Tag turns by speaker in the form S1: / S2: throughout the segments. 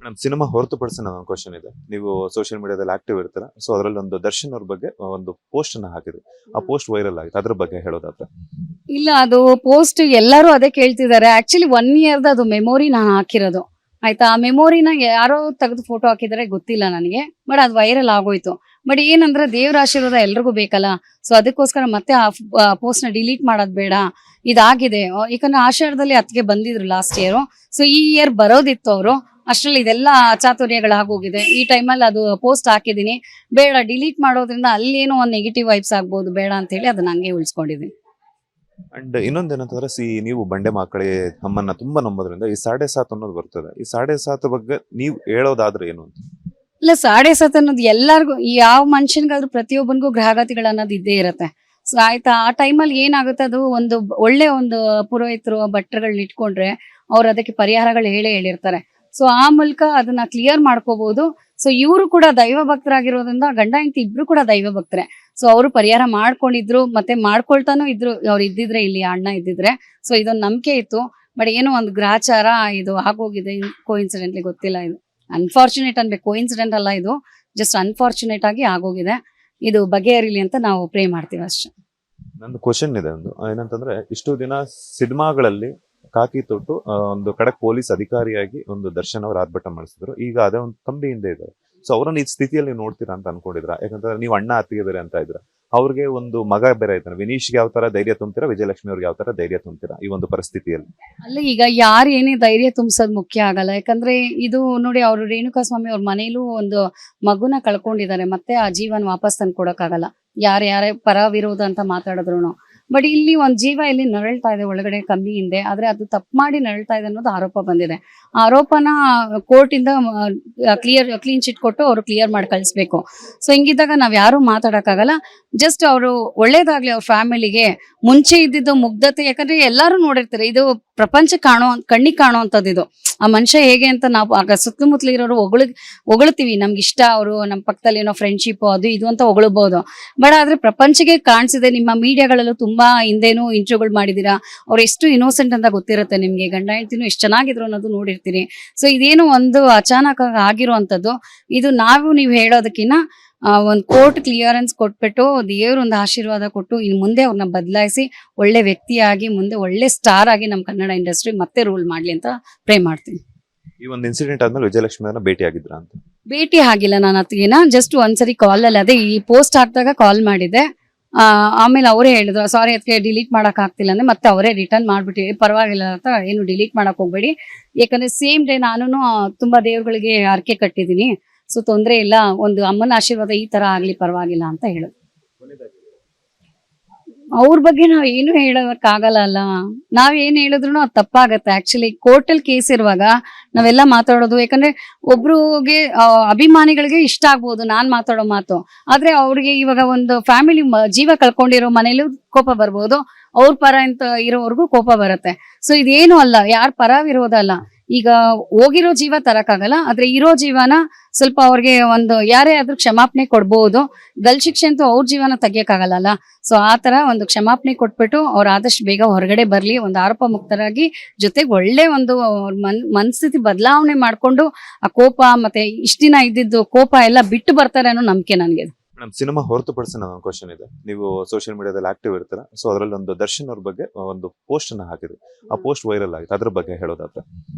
S1: Madam, cinema ಹೊರತುಪಡಿಸಿ ನನ್ನ question ಇದೆ. ನೀವು ಸೋಷಿಯಲ್ ಮೀಡಿಯಾದಲ್ಲಿ ಆಕ್ಟಿವ್ ಇರ್ತೀರಾ, ಸೊ ಅದರಲ್ಲಿ ಒಂದು ದರ್ಶನ್ ಅವ್ರ ಬಗ್ಗೆ ಒಂದು ಪೋಸ್ಟ್ ಅನ್ನ ಹಾಕಿದ್ರಿ. ಆ ಪೋಸ್ಟ್ ವೈರಲ್ ಆಗಿದೆ, ಅದ್ರ ಬಗ್ಗೆ ಹೇಳೋದಾದ್ರೆ?
S2: ಇಲ್ಲ, ಅದು ಪೋಸ್ಟ್ ಎಲ್ಲರೂ ಅದೇ ಕೇಳ್ತಿದ್ದಾರೆ. ಆಕ್ಚುಲಿ 1 ಇಯರ್ದ ಅದು ಮೆಮೊರಿ ನಾನು ಹಾಕಿರೋದು. ಆಯ್ತಾ, ಆ ಮೆಮೊರಿನ ಯಾರೋ ತೆಗೆದು ಫೋಟೋ ಹಾಕಿದರೆ ಗೊತ್ತಿಲ್ಲ ನನಗೆ. ಬಟ್ ಅದು ವೈರಲ್ ಆಗೋಯ್ತು. ಬಟ್ ಏನಂದ್ರೆ ದೇವ್ರ ಆಶೀರ್ವಾದ ಎಲ್ರಿಗೂ ಬೇಕಲ್ಲ. ಸೊ ಅದಕ್ಕೋಸ್ಕರ ಮತ್ತೆ ಆ ಪೋಸ್ಟ್ ನ ಡಿಲೀಟ್ ಮಾಡೋದು ಬೇಡ, ಇದಾಗಿದೆ. ಯಾಕಂದ್ರೆ ಆಷಾಢದಲ್ಲಿ ಅತ್ತಿಗೆ ಬಂದಿದ್ರು ಲಾಸ್ಟ್ ಇಯರ್. ಸೊ ಈ ಇಯರ್ ಬರೋದಿತ್ತು ಅವರು, ಅಷ್ಟ್ರಲ್ಲಿ ಇದೆಲ್ಲ ಅಚಾತುರ್ಯಗಳಾಗೋಗಿದೆ. ಈ ಟೈಮಲ್ಲಿ ಅದು ಪೋಸ್ಟ್ ಹಾಕಿದೀನಿ, ಬೇಡ ಡಿಲೀಟ್ ಮಾಡೋದ್ರಿಂದ ಅಲ್ಲೇನೋ ಒಂದು ನೆಗೆಟಿವ್ ವೈಬ್ಸ್ ಆಗ್ಬೋದು, ಬೇಡ ಅಂತ ಹೇಳಿ ಅದನ್ನ ಹಂಗೆ ಉಳಿಸ್ಕೊಂಡಿದ್ದೀನಿ.
S1: ಅಂಡ್ ಇನ್ನೊಂದೇನಂತಂದ್ರೆ, ನೀವು ಬಂಡೆ ಮಕ್ಕಳೇ ನಮ್ಮನ್ನ ತುಂಬಾ ನಂಬೋದ್ರಿಂದ ಈ 7.5 ಅನ್ನೋದು ಬರ್ತದೆ. ಈ 7.5 ಬಗ್ಗೆ ನೀವು ಹೇಳೋದಾದ್ರೆ ಏನು ಅಂತ?
S2: ಇಲ್ಲ, 7.5 ಅನ್ನೋದು ಎಲ್ಲರಿಗೂ, ಯಾವ ಮನುಷ್ಯನ್ಗಾದ್ರೂ ಪ್ರತಿಯೊಬ್ಬನಿಗೂ ಗ್ರಹಗತಿಗಳು ಅನ್ನೋದು ಇದ್ದೇ ಇರತ್ತೆ. ಸೊ ಆಯ್ತಾ, ಆ ಟೈಮಲ್ಲಿ ಏನಾಗುತ್ತೆ, ಅದು ಒಂದು ಒಳ್ಳೆ ಒಂದು ಪುರೋಹಿತರು ಭಟ್ರುಗಳನ್ನ ಇಟ್ಕೊಂಡ್ರೆ ಅವ್ರು ಅದಕ್ಕೆ ಪರಿಹಾರಗಳು ಹೇಳಿರ್ತಾರೆ. ಸೊ ಆ ಮೂಲಕ ಅದನ್ನ ಕ್ಲಿಯರ್ ಮಾಡ್ಕೋಬಹುದು. ಸೊ ಇವರು ಕೂಡ ದೈವ ಭಕ್ತರಾಗಿರೋದ್ರಿಂದ ಗಂಡ ಹೆಂಡತಿ ಇಬ್ರು ಕೂಡ ದೈವ ಭಕ್ತರೆ. ಸೊ ಅವರು ಪರಿಹಾರ ಮಾಡ್ಕೊಂಡಿದ್ರು, ಮತ್ತೆ ಮಾಡ್ಕೊಳ್ತಾನೂ ಇದ್ರು. ಅವ್ರು ಇದ್ದಿದ್ರೆ, ಇಲ್ಲಿ ಅಣ್ಣ ಇದ್ದಿದ್ರೆ. ಸೊ ಇದೊಂದು ನಂಬಿಕೆ ಇತ್ತು. ಬಟ್ ಏನೋ ಒಂದು ಗ್ರಹಚಾರ ಇದು ಆಗೋಗಿದೆ, ಕೋಇನ್ಸಿಡೆಂಟ್ಲಿ ಗೊತ್ತಿಲ್ಲ. ಇದು ಅನ್ಫಾರ್ಚುನೇಟ್ ಅನ್ಬೇಕು, ಕೋಇನ್ಸಿಡೆಂಟ್ ಅಲ್ಲ, ಇದು ಜಸ್ಟ್ ಅನ್ಫಾರ್ಚುನೇಟ್ ಆಗಿ ಆಗೋಗಿದೆ. ಇದು ಬಗೆಹರಿಲಿ ಅಂತ ನಾವು ಪ್ರೇ ಮಾಡ್ತೀವಿ ಅಷ್ಟೇ.
S1: ನನ್ನ ಕ್ವಶನ್ ಇದೆ ಒಂದು, ಏನಂತಂದ್ರೆ, ಇಷ್ಟು ದಿನ ಸಿನಿಮಾಗಳಲ್ಲಿ ಕಾಕಿ ತೊಟ್ಟು ಒಂದು ಖಡಕ್ ಪೊಲೀಸ್ ಅಧಿಕಾರಿಯಾಗಿ ಒಂದು ದರ್ಶನ್ ಅವರು ಆರ್ಭಟ ಮಾಡಿಸಿದ್ರು. ಈಗ ಅದೇ ಒಂದು ಕಂಬಿ ಹಿಂದೆ ಇದ್ದಾರೆ. ಸೊ ಅವರನ್ನ ಈ ಸ್ಥಿತಿಯಲ್ಲಿ ನೋಡ್ತೀರಾ ಅಂತ ಅನ್ಕೊಂಡಿದ್ರ? ಯಾಕಂತಂದ್ರೆ ನೀವು ಅಣ್ಣ ಅತ್ತಿಗೆ ಬೇರೆ ಅಂತ ಇದ್ರ, ಅವ್ರಿಗೆ ಒಂದು ಮಗ ಬೇರೆ ಆಯ್ತಾನೆ. ವಿನೀಶ್ಗೆ ಯಾವ ತರ ಧೈರ್ಯ ತುಂಬ್ತೀರಾ, ವಿಜಯಲಕ್ಷ್ಮಿ ಅವ್ರಿಗೆ ಯಾವ ತರ ಧೈರ್ಯ ತುಂಬ್ತೀರಾ ಈ ಒಂದು ಪರಿಸ್ಥಿತಿಯಲ್ಲಿ?
S2: ಅಲ್ಲ, ಈಗ ಯಾರು ಏನೇ ಧೈರ್ಯ ತುಂಬಿಸೋದು ಮುಖ್ಯ ಆಗಲ್ಲ. ಯಾಕಂದ್ರೆ ಇದು ನೋಡಿ, ಅವರು ರೇಣುಕಾ ಸ್ವಾಮಿ ಅವ್ರ ಮನೇಲೂ ಒಂದು ಮಗುನ ಕಳ್ಕೊಂಡಿದ್ದಾರೆ. ಮತ್ತೆ ಆ ಜೀವನ ವಾಪಸ್ ತಂದು ಕೊಡಕ್ಕಾಗಲ್ಲ, ಯಾರೇ ಪರ ವಿರೋಧ ಅಂತ ಮಾತಾಡಿದ್ರು. ಬಟ್ ಇಲ್ಲಿ ಒಂದ್ ಜೀವ ಇಲ್ಲಿ ನರಳ್ತಾ ಇದೆ ಒಳಗಡೆ ಕಂಬಿ ಹಿಂದೆ. ಆದ್ರೆ ಅದು ತಪ್ಪು ಮಾಡಿ ನರಳ್ತಾ ಇದೆ ಅನ್ನೋದು ಆರೋಪ ಬಂದಿದೆ. ಆರೋಪನ ಕೋರ್ಟ್ ಇಂದ ಕ್ಲೀನ್ ಚಿಟ್ ಕೊಟ್ಟು ಅವರು ಕ್ಲಿಯರ್ ಮಾಡಿ ಕಳಿಸ್ಬೇಕು. ಸೊ ಹಿಂಗಿದ್ದಾಗ ನಾವ್ ಯಾರು ಮಾತಾಡಕ್ಕಾಗಲ್ಲ. ಜಸ್ಟ್ ಅವರು ಒಳ್ಳೇದಾಗ್ಲಿ ಅವ್ರ ಫ್ಯಾಮಿಲಿಗೆ. ಮುಂಚೆ ಇದ್ದಿದ್ದು ಮುಗ್ಧತೆ, ಯಾಕಂದ್ರೆ ಎಲ್ಲಾರು ನೋಡಿರ್ತಾರೆ, ಇದು ಪ್ರಪಂಚ ಕಣ್ಣಿಗೆ ಕಾಣುವಂಥದ್ದು. ಇದು ಆ ಮನುಷ್ಯ ಹೇಗೆ ಅಂತ ನಾವು ಆಗ ಸುತ್ತಮುತ್ತಲು ಇರೋರು ಹೊಗಳ್ತೀವಿ, ನಮ್ಗೆ ಇಷ್ಟ, ಅವರು ನಮ್ಮ ಪಕ್ಕದಲ್ಲಿ ಏನೋ ಫ್ರೆಂಡ್ಶಿಪ್ ಅದು ಇದು ಅಂತ ಹೊಗಳ್ಬಹುದು. ಬಟ್ ಆದ್ರೆ ಪ್ರಪಂಚಕ್ಕೆ ಕಾಣಿಸಿದೆ. ನಿಮ್ಮ ಮೀಡಿಯಾಗಳಲ್ಲೂ ತುಂಬಾ ಹಿಂದೇನು ಇಂಟರ್ವ್ಯೂಗಳು ಮಾಡಿದೀರಾ, ಅವ್ರು ಎಷ್ಟು ಇನ್ನೋಸೆಂಟ್ ಅಂತ ಗೊತ್ತಿರುತ್ತೆ ನಿಮ್ಗೆ. ಗಂಡ ಹೆಂಡತಿನೂ ಎಷ್ಟು ಚೆನ್ನಾಗಿದ್ರು ಅನ್ನೋದು ನೋಡಿರ್ತೀರಿ. ಸೊ ಇದೇನು ಒಂದು ಅಚಾನಕ್ ಆಗಿರುವಂತದ್ದು. ಇದು ನೀವು ಹೇಳೋದಕ್ಕಿಂತ ಒಂದು ಕೋರ್ಟ್ ಕ್ಲಿಯರೆನ್ಸ್ ಕೊಟ್ಬಿಟ್ಟು, ದೇವ್ರ ಒಂದು ಆಶೀರ್ವಾದ ಕೊಟ್ಟು, ಇನ್ನು ಮುಂದೆ ಅವ್ರನ್ನ ಬದಲಾಯಿಸಿ ಒಳ್ಳೆ ವ್ಯಕ್ತಿಯಾಗಿ, ಮುಂದೆ ಒಳ್ಳೆ ಸ್ಟಾರ್ ಆಗಿ ನಮ್ಮ ಕನ್ನಡ ಇಂಡಸ್ಟ್ರಿ ಮತ್ತೆ ರೂಲ್ ಮಾಡ್ಲಿ ಅಂತ ಪ್ರೇ ಮಾಡ್ತೀನಿ.
S1: ಈ ಒಂದು ಇನ್ಸಿಡೆಂಟ್ ಆದ್ಮೇಲೆ ವಿಜಯಲಕ್ಷ್ಮಿ ಅವ್ರನ್ನ ಭೇಟಿ ಆಗಿದ್ರ ಅಂತ?
S2: ಭೇಟಿ ಆಗಿಲ್ಲ ನಾನು ಅತ್ತಿಗೆನ, ಜಸ್ಟ್ ಒಂದ್ಸರಿ ಕಾಲ್ ಅಲ್ಲಿ, ಅದೇ ಈ ಪೋಸ್ಟ್ ಹಾಕಿದಾಗ ಕಾಲ್ ಮಾಡಿದ್ದೆ. ಆಮೇಲೆ ಅವರೇ ಹೇಳಿದ್ರು, ಸಾರಿ ಅದಕ್ಕೆ ಡಿಲೀಟ್ ಮಾಡಕ್ ಆಗ್ತಿಲ್ಲ ಅಂದ್ರೆ ಮತ್ತೆ ಅವರೇ ರಿಟರ್ನ್ ಮಾಡ್ಬಿಟ್ಟು, ಪರವಾಗಿಲ್ಲ ಅಂತ, ಏನು ಡಿಲೀಟ್ ಮಾಡಕ್ ಹೋಗ್ಬೇಡಿ, ಯಾಕಂದ್ರೆ ಸೇಮ್ ಡೇ ನಾನು ತುಂಬಾ ದೇವ್ರುಗಳಿಗೆ ಹರಕೆ ಕಟ್ಟಿದೀನಿ. ಸೊ ತೊಂದ್ರೆ ಇಲ್ಲ, ಒಂದು ಅಮ್ಮನ ಆಶೀರ್ವಾದ ಈ ತರ ಆಗ್ಲಿ, ಪರವಾಗಿಲ್ಲ ಅಂತ ಹೇಳಿದ್ರು. ಅವ್ರ ಬಗ್ಗೆ ನಾವ್ ಏನು ಹೇಳೋದಕ್ಕಾಗಲ್ಲ ಅಲ್ಲ. ನಾವ್ ಏನ್ ಹೇಳಿದ್ರು ಅದು ತಪ್ಪಾಗತ್ತೆ. ಆಕ್ಚುಲಿ ಕೋರ್ಟಲ್ಲಿ ಕೇಸ್ ಇರುವಾಗ ನಾವೆಲ್ಲ ಮಾತಾಡೋದು, ಯಾಕಂದ್ರೆ ಒಬ್ರಿಗೆ ಅಭಿಮಾನಿಗಳಿಗೆ ಇಷ್ಟ ಆಗ್ಬೋದು ನಾನ್ ಮಾತಾಡೋ ಮಾತು. ಆದ್ರೆ ಅವ್ರಿಗೆ ಇವಾಗ ಒಂದು ಫ್ಯಾಮಿಲಿ ಜೀವ ಕಳ್ಕೊಂಡಿರೋ ಮನೇಲಿ ಕೋಪ ಬರ್ಬೋದು, ಅವ್ರ ಪರ ಅಂತ ಇರೋವರೆಗೂ ಕೋಪ ಬರುತ್ತೆ. ಸೊ ಇದೇನು ಅಲ್ಲ, ಯಾರ ಪರ ವಿರೋಧ ಅಲ್ಲ. ಈಗ ಹೋಗಿರೋ ಜೀವ ತರಕ್ಕಾಗಲ್ಲ, ಆದ್ರೆ ಇರೋ ಜೀವನ ಸ್ವಲ್ಪ ಅವ್ರಿಗೆ ಒಂದು ಯಾರೇ ಆದ್ರೂ ಕ್ಷಮಾಪಣೆ ಕೊಡ್ಬೋದು. ಗಲ್ ಶಿಕ್ಷೆ ಅಂತೂ ಅವ್ರ ಜೀವನ ತೆಗಿಯಕ್ಕಾಗಲ್ಲ. ಸೊ ಆ ತರ ಒಂದು ಕ್ಷಮಾಪಣೆ ಕೊಟ್ಬಿಟ್ಟು ಅವ್ರು ಆದಷ್ಟು ಬೇಗ ಹೊರಗಡೆ ಬರ್ಲಿ, ಒಂದು ಆರೋಪ ಮುಕ್ತರಾಗಿ, ಜೊತೆಗೆ ಒಳ್ಳೆ ಒಂದು ಮನಸ್ಥಿತಿ ಬದಲಾವಣೆ ಮಾಡ್ಕೊಂಡು ಆ ಕೋಪ ಮತ್ತೆ ಇಷ್ಟ ದಿನ ಇದ್ದಿದ್ದು ಕೋಪ ಎಲ್ಲ ಬಿಟ್ಟು ಬರ್ತಾರೆ ಅನ್ನೋ ನಂಬಿಕೆ ನನ್ಗೆ.
S1: ಮೇಡಮ್, ಸಿನಿಮಾ ಹೊರತುಪಡಿಸಿ ನನ್ನ ಕ್ವಶನ್ ಇದೆ. ನೀವು ಸೋಷಿಯಲ್ ಮೀಡಿಯಾದಲ್ಲಿ ಆಕ್ಟಿವ್ ಇರ್ತೀರಾ, ಸೊ ಅದರಲ್ಲಿ ಒಂದು ದರ್ಶನ್ ಅವ್ರ ಬಗ್ಗೆ ಒಂದು ಪೋಸ್ಟ್ ಅನ್ನ ಹಾಕಿದ್ರಿ. ಆ ಪೋಸ್ಟ್ ವೈರಲ್ ಆಗಿದೆ, ಅದ್ರ ಬಗ್ಗೆ ಹೇಳೋದಾದ್ರೆ?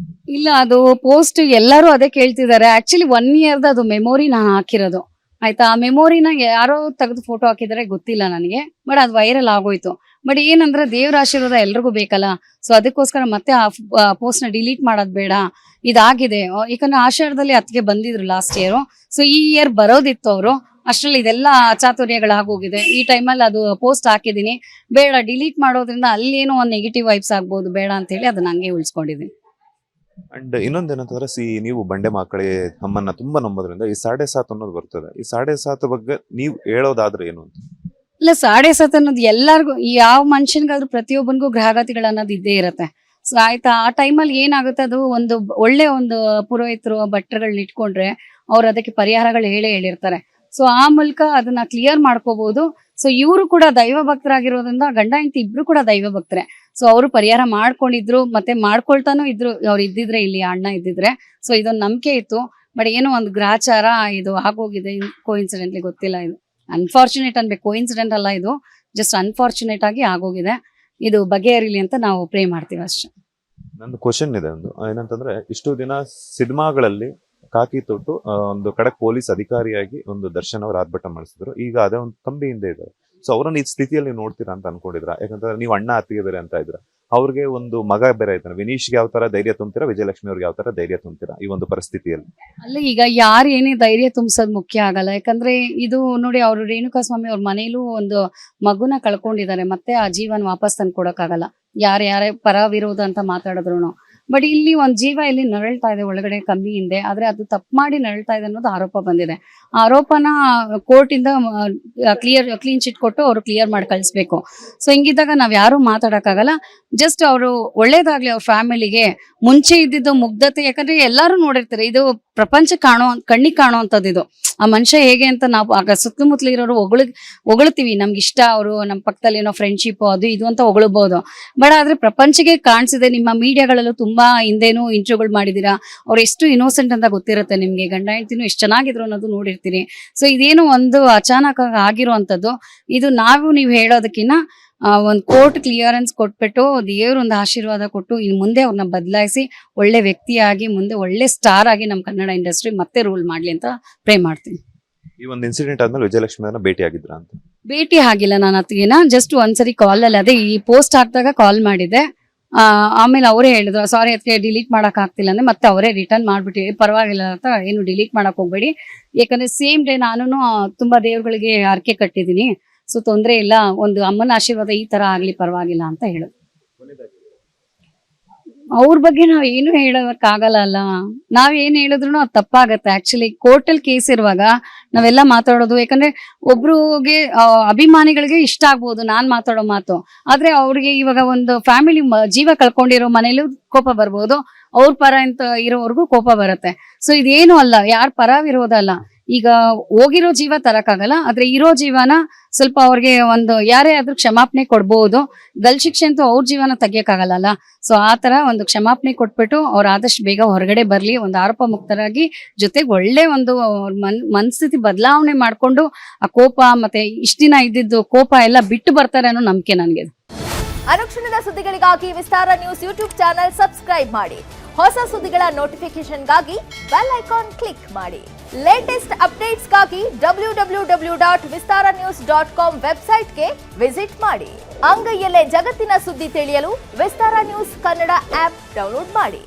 S2: ಇಲ್ಲ, ಅದು ಪೋಸ್ಟ್ ಎಲ್ಲರೂ ಅದೇ ಕೇಳ್ತಿದ್ದಾರೆ. ಆಕ್ಚುಲಿ 1 ಇಯರ್ದ ಅದು ಮೆಮೊರಿ ನಾನು ಹಾಕಿರೋದು. ಆಯ್ತಾ, ಆ ಮೆಮೊರಿನ ಯಾರೋ ತೆಗೆದು ಫೋಟೋ ಹಾಕಿದರೆ ಗೊತ್ತಿಲ್ಲ ನನಗೆ. ಬಟ್ ಅದು ವೈರಲ್ ಆಗೋಯ್ತು. ಬಟ್ ಏನಂದ್ರೆ ದೇವ್ರ ಆಶೀರ್ವಾದ ಎಲ್ರಿಗೂ ಬೇಕಲ್ಲ. ಸೊ ಅದಕ್ಕೋಸ್ಕರ ಮತ್ತೆ ಆ ಪೋಸ್ಟ್ ನ ಡಿಲೀಟ್ ಮಾಡೋದು ಬೇಡ, ಇದಾಗಿದೆ. ಯಾಕಂದ್ರೆ ಆಷಾಢದಲ್ಲಿ ಅತ್ತಿಗೆ ಬಂದಿದ್ರು ಲಾಸ್ಟ್ ಇಯರ್. ಸೊ ಈ ಇಯರ್ ಬರೋದಿತ್ತು ಅವರು, ಅಷ್ಟ್ರಲ್ಲಿ ಇದೆಲ್ಲ ಅಚಾತುರ್ಯಗಳಾಗೋಗಿದೆ. ಈ ಟೈಮಲ್ಲಿ ಅದು ಪೋಸ್ಟ್ ಹಾಕಿದೀನಿ, ಬೇಡ ಡಿಲೀಟ್ ಮಾಡೋದ್ರಿಂದ ಅಲ್ಲೇನೋ ಒಂದು ನೆಗೆಟಿವ್ ವೈಬ್ಸ್ ಆಗ್ಬೋದು, ಬೇಡ ಅಂತ ಹೇಳಿ ಅದನ್ನ ಹಂಗೆ ಉಳಿಸ್ಕೊಂಡಿದ್ದೀನಿ.
S1: ಅಂಡ್ ಇನ್ನೊಂದೇನಂತಂದ್ರೆ, ನೀವು ಬಂಡೆ ಮಕ್ಕಳೇ ನಮ್ಮನ್ನ ತುಂಬಾ ನಂಬೋದ್ರಿಂದ ಈ 7.5 ಅನ್ನೋದು ಬರ್ತದೆ. ಈ 7.5 ಬಗ್ಗೆ ನೀವು ಹೇಳೋದಾದ್ರೆ ಏನು ಅಂತ?
S2: ಇಲ್ಲ, 7.5 ಅನ್ನೋದು ಎಲ್ಲರಿಗೂ, ಯಾವ ಮನುಷ್ಯನ್ಗಾದ್ರೂ ಪ್ರತಿಯೊಬ್ಬನಿಗೂ ಗ್ರಹಗತಿಗಳು ಅನ್ನೋದು ಇದ್ದೇ ಇರತ್ತೆ. ಸೊ ಆಯ್ತಾ, ಆ ಟೈಮಲ್ಲಿ ಏನಾಗುತ್ತೆ, ಅದು ಒಂದು ಒಳ್ಳೆ ಒಂದು ಪುರೋಹಿತರು ಭಟ್ರುಗಳನ್ನ ಇಟ್ಕೊಂಡ್ರೆ ಅವ್ರು ಅದಕ್ಕೆ ಪರಿಹಾರಗಳು ಹೇಳಿರ್ತಾರೆ. ಸೊ ಆ ಮೂಲಕ ಅದನ್ನ ಕ್ಲಿಯರ್ ಮಾಡ್ಕೋಬಹುದು. ಸೊ ಇವರು ಕೂಡ ದೈವ ಭಕ್ತರಾಗಿರೋದ್ರಿಂದ ಗಂಡ ಹೆಂಡತಿ ಇಬ್ರು ಕೂಡ ದೈವ ಭಕ್ತರೆ. ಸೊ ಅವರು ಪರಿಹಾರ ಮಾಡ್ಕೊಂಡಿದ್ರು, ಮತ್ತೆ ಮಾಡ್ಕೊಳ್ತಾನು ಇದ್ರು. ಅವ್ರು ಇದ್ದಿದ್ರೆ, ಇಲ್ಲಿ ಅಣ್ಣ ಇದ್ದಿದ್ರೆ. ಸೊ ಇದೊಂದು ನಂಬಿಕೆ ಇತ್ತು. ಬಟ್ ಏನೋ ಒಂದು ಗ್ರಾಚಾರ ಇದು ಆಗೋಗಿದೆ, ಕೋಇನ್ಸಿಡೆಂಟ್ಲಿ ಗೊತ್ತಿಲ್ಲ. ಇದು ಅನ್ಫಾರ್ಚುನೇಟ್ ಅನ್ಬೇಕು, ಕೋಇನ್ಸಿಡೆಂಟ್ ಅಲ್ಲ, ಇದು ಜಸ್ಟ್ ಅನ್ಫಾರ್ಚುನೇಟ್ ಆಗಿ ಆಗೋಗಿದೆ. ಇದು ಬಗೆಹರಿಲಿ ಅಂತ ನಾವು ಪ್ರೇ ಮಾಡ್ತೀವಿ ಅಷ್ಟೇ.
S1: ನಂದು ಕ್ವಶನ್ ಇದೆ ಒಂದು, ಏನಂತಂದ್ರೆ ಇಷ್ಟು ದಿನ ಸಿನಿಮಾಗಳಲ್ಲಿ ಕಾಕಿ ತೊಟ್ಟು ಒಂದು ಕಡೆ ಪೊಲೀಸ್ ಅಧಿಕಾರಿಯಾಗಿ ಒಂದು ದರ್ಶನ್ ಅವರು ಆರ್ಭಟ ಮಾಡಿಸಿದ್ರು. ಈಗ ಅದೇ ಒಂದು ಕಂಬಿ ಹಿಂದೆ ಇದ್ದಾರೆ. ಸೊ ಅವರನ್ನ ಈ ಸ್ಥಿತಿಯಲ್ಲಿ ನೀವು ನೋಡ್ತೀರಾ ಅಂತ ಅನ್ಕೊಂಡಿದ್ರ? ಯಾಕಂದ್ರೆ ನೀವು ಅಣ್ಣ ಅತ್ತಿಗೆ ಬೇರೆ ಅಂತ ಇದ್ರ, ಅವ್ರಿಗೆ ಒಂದು ಮಗ ಬೇರೆ ಇದ್ದಾನೆ. ವಿನೀಶ್ಗೆ ಯಾವ ತರ ಧೈರ್ಯ ತುಂಬ್ತೀರಾ, ವಿಜಯಲಕ್ಷ್ಮಿ ಅವ್ರಿಗೆ ಯಾವ ತರ ಧೈರ್ಯ ತುಂಬ್ತೀರಾ ಈ ಒಂದು ಪರಿಸ್ಥಿತಿಯಲ್ಲಿ?
S2: ಅಲ್ಲ, ಈಗ ಯಾರು ಏನೇ ಧೈರ್ಯ ತುಂಬಿಸೋದು ಮುಖ್ಯ ಆಗಲ್ಲ. ಯಾಕಂದ್ರೆ ಇದು ನೋಡಿ, ಅವರು ರೇಣುಕಾ ಸ್ವಾಮಿ ಅವ್ರ ಮನೇಲೂ ಒಂದು ಮಗುನ ಕಳ್ಕೊಂಡಿದ್ದಾರೆ. ಮತ್ತೆ ಆ ಜೀವನ ವಾಪಸ್ ತಂದು ಕೊಡಕ್ಕಾಗಲ್ಲ, ಯಾರೇ ಪರ ವಿರೋಧ ಅಂತ ಮಾತಾಡಿದ್ರು. ಬಟ್ ಇಲ್ಲಿ ಒಂದ್ ಜೀವ ಇಲ್ಲಿ ನರಳ್ತಾ ಇದೆ ಒಳಗಡೆ ಕಂಬಿ ಹಿಂದೆ. ಆದ್ರೆ ಅದು ತಪ್ಪು ಮಾಡಿ ನರಳ್ತಾ ಇದೆ ಅನ್ನೋದು ಆರೋಪ ಬಂದಿದೆ. ಆರೋಪನ ಕೋರ್ಟ್ ಇಂದ ಕ್ಲೀನ್ ಚಿಟ್ ಕೊಟ್ಟು ಅವರು ಕ್ಲಿಯರ್ ಮಾಡಿ ಕಳಿಸ್ಬೇಕು. ಸೊ ಹಿಂಗಿದ್ದಾಗ ನಾವ್ ಯಾರು ಮಾತಾಡಕ್ಕಾಗಲ್ಲ. ಜಸ್ಟ್ ಅವರು ಒಳ್ಳೇದಾಗ್ಲಿ ಅವ್ರ ಫ್ಯಾಮಿಲಿಗೆ. ಮುಂಚೆ ಇದ್ದಿದ್ದು ಮುಗ್ಧತೆ, ಯಾಕಂದ್ರೆ ಎಲ್ಲಾರು ನೋಡಿರ್ತಾರೆ, ಇದು ಪ್ರಪಂಚ ಕಣ್ಣಿಗೆ ಕಾಣೋ ಅಂತದ್ದು. ಇದು ಆ ಮನುಷ್ಯ ಹೇಗೆ ಅಂತ ನಾವು ಆಗ ಸುತ್ತಮುತ್ತಲ ಇರೋರು ಹೊಗಳ್ತೀವಿ, ನಮ್ಗೆ ಇಷ್ಟ, ಅವರು ನಮ್ಮ ಪಕ್ಕದಲ್ಲಿ ಏನೋ ಫ್ರೆಂಡ್ಶಿಪ್ ಅದು ಇದು ಅಂತ ಹೊಗಳಬಹುದು. ಬಟ್ ಆದ್ರೆ ಪ್ರಪಂಚಕ್ಕೆ ಕಾಣಿಸಿದೆ. ನಿಮ್ಮ ಮೀಡಿಯಾಗಳಲ್ಲೂ ತುಂಬಾ ಹಿಂದೇನು ಇಂಟರ್ವ್ಯೂಗಳು ಮಾಡಿದೀರಾ, ಅವ್ರು ಎಷ್ಟು ಇನ್ನೋಸೆಂಟ್ ಅಂತ ಗೊತ್ತಿರುತ್ತೆ ನಿಮ್ಗೆ. ಗಂಡ ಹೆಂಡತಿನೂ ಎಷ್ಟು ಚೆನ್ನಾಗಿದ್ರು ಅನ್ನೋದು ನೋಡಿರ್ತೀರಿ. ಸೊ ಇದೇನು ಒಂದು ಅಚಾನಕ್ ಆಗಿರುವಂತದ್ದು. ಇದು ನೀವು ಹೇಳೋದಕ್ಕಿಂತ ಒಂದು ಕೋರ್ಟ್ ಕ್ಲಿಯರೆನ್ಸ್ ಕೊಟ್ಬಿಟ್ಟು ದೇವ್ರ ಒಂದು ಆಶೀರ್ವಾದ ಕೊಟ್ಟು ಇನ್ನು ಮುಂದೆ ಅವ್ರನ್ನ ಬದಲಾಯಿಸಿ ಒಳ್ಳೆ ವ್ಯಕ್ತಿಯಾಗಿ ಮುಂದೆ ಒಳ್ಳೆ ಸ್ಟಾರ್ ಆಗಿ ನಮ್ಮ ಕನ್ನಡ ಇಂಡಸ್ಟ್ರಿ ಮತ್ತೆ ರೂಲ್ ಮಾಡ್ಲಿ ಅಂತ ಪ್ರೇ ಮಾಡ್ತೀನಿ.
S1: ಈ ಒಂದು ಇನ್ಸಿಡೆಂಟ್ ಆದ್ಮೇಲೆ ವಿಜಯಲಕ್ಷ್ಮಿ ಅವ್ರನ್ನ ಭೇಟಿ ಆಗಿದ್ರ ಅಂತ?
S2: ಭೇಟಿ ಆಗಿಲ್ಲ ನಾನು ಅತ್ತಿಗೆನ. ಜಸ್ಟ್ ಒಂದ್ಸರಿ ಕಾಲ್ ಅಲ್ಲಿ, ಅದೇ ಈ ಪೋಸ್ಟ್ ಹಾಕಿದಾಗ ಕಾಲ್ ಮಾಡಿದೆ. ಆಮೇಲೆ ಅವರೇ ಹೇಳಿದ್ರು, ಸಾರಿ ಅದಕ್ಕೆ ಡಿಲೀಟ್ ಮಾಡಕ್ ಆಗ್ತಿಲ್ಲ ಅಂದ್ರೆ ಮತ್ತೆ ಅವರೇ ರಿಟರ್ನ್ ಮಾಡ್ಬಿಟ್ಟು ಪರವಾಗಿಲ್ಲ ಅಂತ, ಏನು ಡಿಲೀಟ್ ಮಾಡಕ್ ಹೋಗ್ಬೇಡಿ, ಯಾಕಂದ್ರೆ ಸೇಮ್ ಡೇ ನಾನು ತುಂಬಾ ದೇವ್ರುಗಳಿಗೆ ಹರಕೆ ಕಟ್ಟಿದೀನಿ. ಸೊ ತೊಂದ್ರೆ ಇಲ್ಲ, ಒಂದು ಅಮ್ಮನ ಆಶೀರ್ವಾದ ಈ ತರ ಆಗ್ಲಿ, ಪರವಾಗಿಲ್ಲ ಅಂತ ಹೇಳಿದ್ರು. ಅವ್ರ ಬಗ್ಗೆ ನಾವ್ ಏನು ಹೇಳೋದಕ್ಕಾಗಲ್ಲ ಅಲ್ಲ. ನಾವ್ ಏನ್ ಹೇಳಿದ್ರು ಅದು ತಪ್ಪಾಗತ್ತೆ. ಆಕ್ಚುಲಿ ಕೋರ್ಟಲ್ ಕೇಸ್ ಇರುವಾಗ ನಾವೆಲ್ಲ ಮಾತಾಡೋದು, ಯಾಕಂದ್ರೆ ಒಬ್ರಿಗೆ ಅಭಿಮಾನಿಗಳಿಗೆ ಇಷ್ಟ ಆಗ್ಬೋದು ನಾನ್ ಮಾತಾಡೋ ಮಾತು. ಆದ್ರೆ ಅವ್ರಿಗೆ ಇವಾಗ ಒಂದು ಫ್ಯಾಮಿಲಿ ಜೀವ ಕಳ್ಕೊಂಡಿರೋ ಮನೇಲಿ ಕೋಪ ಬರ್ಬೋದು, ಅವ್ರ ಪರ ಅಂತ ಇರೋವರೆಗೂ ಕೋಪ ಬರುತ್ತೆ. ಸೊ ಇದೇನು ಅಲ್ಲ, ಯಾರ ಪರ ವಿರೋಧ ಅಲ್ಲ. ಈಗ ಹೋಗಿರೋ ಜೀವ ತರಕ್ಕಾಗಲ್ಲ, ಆದ್ರೆ ಇರೋ ಜೀವನ ಸ್ವಲ್ಪ ಅವ್ರಿಗೆ ಒಂದು ಯಾರೇ ಆದ್ರೂ ಕ್ಷಮಾಪಣೆ ಕೊಡ್ಬೋದು. ಗಲ್ ಶಿಕ್ಷೆ ಅಂತೂ ಅವ್ರ ಜೀವನ ತೆಗಿಯಕ್ಕಾಗಲ್ಲ. ಸೊ ಆತರ ಒಂದು ಕ್ಷಮಾಪಣೆ ಕೊಟ್ಬಿಟ್ಟು ಅವ್ರು ಆದಷ್ಟು ಬೇಗ ಹೊರಗಡೆ ಬರ್ಲಿ, ಒಂದು ಆರೋಪ ಮುಕ್ತರಾಗಿ, ಜೊತೆಗೆ ಒಳ್ಳೆ ಒಂದು ಮನಸ್ಥಿತಿ ಬದಲಾವಣೆ ಮಾಡ್ಕೊಂಡು ಆ ಕೋಪ ಮತ್ತೆ ಇಷ್ಟ ದಿನ ಇದ್ದಿದ್ದು ಕೋಪ ಎಲ್ಲ ಬಿಟ್ಟು ಬರ್ತಾರೆ ಅನ್ನೋ ನಂಬಿಕೆ ನನಗೆ.
S3: ಅನುಕ್ಷಣದ ಸುದ್ದಿಗಳಿಗಾಗಿ ವಿಸ್ತಾರ ನ್ಯೂಸ್ ಯೂಟ್ಯೂಬ್ ಚಾನೆಲ್ ಸಬ್ಸ್ಕ್ರೈಬ್ ಮಾಡಿ. ಹೊಸ ಸುದ್ದಿಗಳ ನೋಟಿಫಿಕೇಶನ್ಗಾಗಿ ಬೆಲ್ ಐಕಾನ್ ಕ್ಲಿಕ್ ಮಾಡಿ. ಲೇಟೆಸ್ಟ್ ಅಪ್ಡೇಟ್ಸ್ಗಾಗಿ www.vistaranews.com ವೆಬ್ಸೈಟ್ಗೆ ವಿಸಿಟ್ ಮಾಡಿ. ಅಂಗೈಯಲ್ಲೇ ಜಗತ್ತಿನ ಸುದ್ದಿ ತಿಳಿಯಲು ವಿಸ್ತಾರ ನ್ಯೂಸ್ ಕನ್ನಡ ಆಪ್ ಡೌನ್ಲೋಡ್ ಮಾಡಿ.